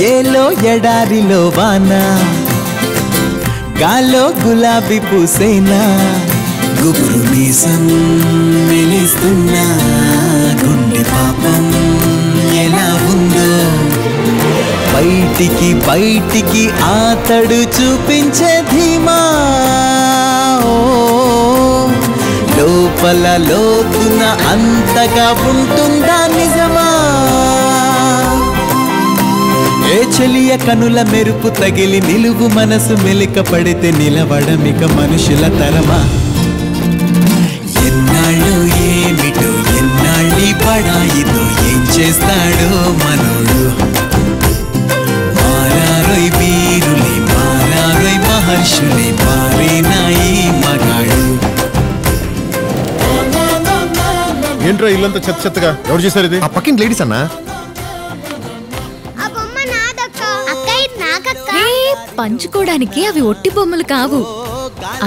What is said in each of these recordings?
ఏలో ఎడారిలో వాన గాలో గులాబీ పూసేనా గుబురు మీసం మెలిస్తున్నా గుండె పాపం ఎలా ఉందో బయటికి ఆతడు చూపించే ధీమా లోపల లోతున అంతగా ఉంటుందా నిజమా ఏ చెలియ కనుల మెరుపు తగిలి నిలువు మనసు మెలిక పడితే నిలవడమిక మనుషుల తరమా ఎన్నాళ్ళు ఏమిటో ఎన్నాళ్ళి పడాయితో ఏం చేస్తాడో మనోడు మారారోయ్ వీరులే మారారోయ్ మహర్షులే మారేనాయి మగాడు ఏంట్రా ఇల్లంతా చెత్త చెత్తగా ఎవరు చేశారు ఇది? ఆ పక్కింటి లేడీస్ అన్నా. పంచుకోవడానికి అవి ఒట్టి బొమ్మలు కావు,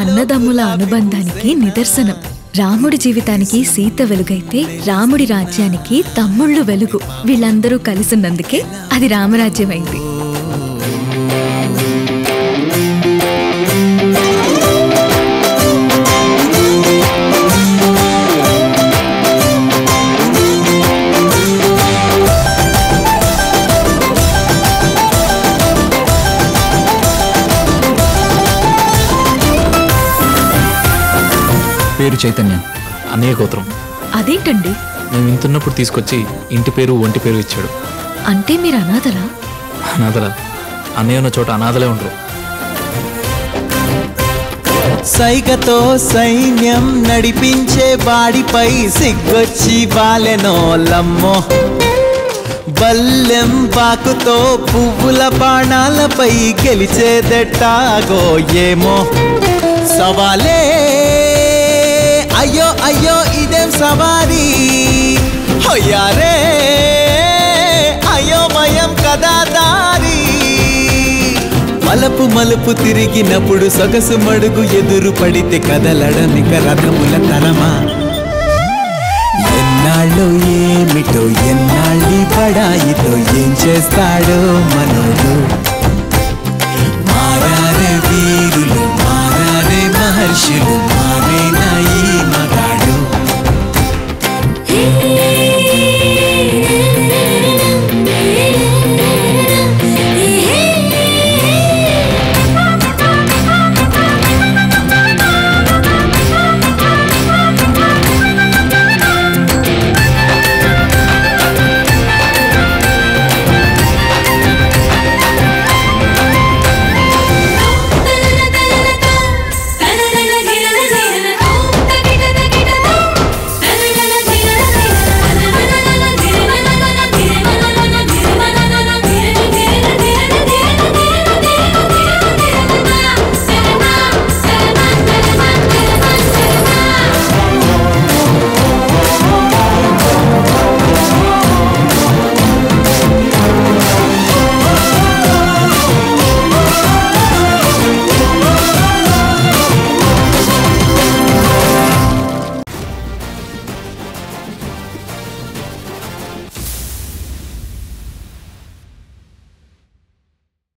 అన్నదమ్ముల అనుబంధానికి నిదర్శనం. రాముడి జీవితానికి సీత వెలుగైతే రాముడి రాజ్యానికి తమ్ముళ్ళు వెలుగు. వీళ్ళందరూ కలిసినందుకే అది రామరాజ్యం అయింది. పేరు చైతన్య, అన్నయ్య గోత్రం. అదేంటండి? మేము ఇంతున్నప్పుడు తీసుకొచ్చి ఇంటి పేరు ఒంటి పేరు ఇచ్చాడు. అంటే మీరు అనాథలా? అనాథలా? అన్నయ్య ఉన్న చోట అనాథలే ఉండరు. సైగతో సైన్యం నడిపించే వాడిపై సిగ్గొచ్చి బాలెనోలమ్మో బల్లెం పాకుతో పువ్వుల బాణాలపై గెలిచేదెట్టాగో ఏమో సవాలే అయ్యో అయ్యో ఇదేం సవారీ హొయ్యారే అయోమయం కదా దారి మలుపు మలుపు తిరిగినప్పుడు సొగసు మడుగు ఎదురు పడితే కదలడమిక రథముల తరమా ఎన్నాళ్ళు ఏమిటో ఎన్నాళ్ళి పడాయితో ఏం చేస్తాడో మనోడు మారారే వీరులు మారారే మహర్షులు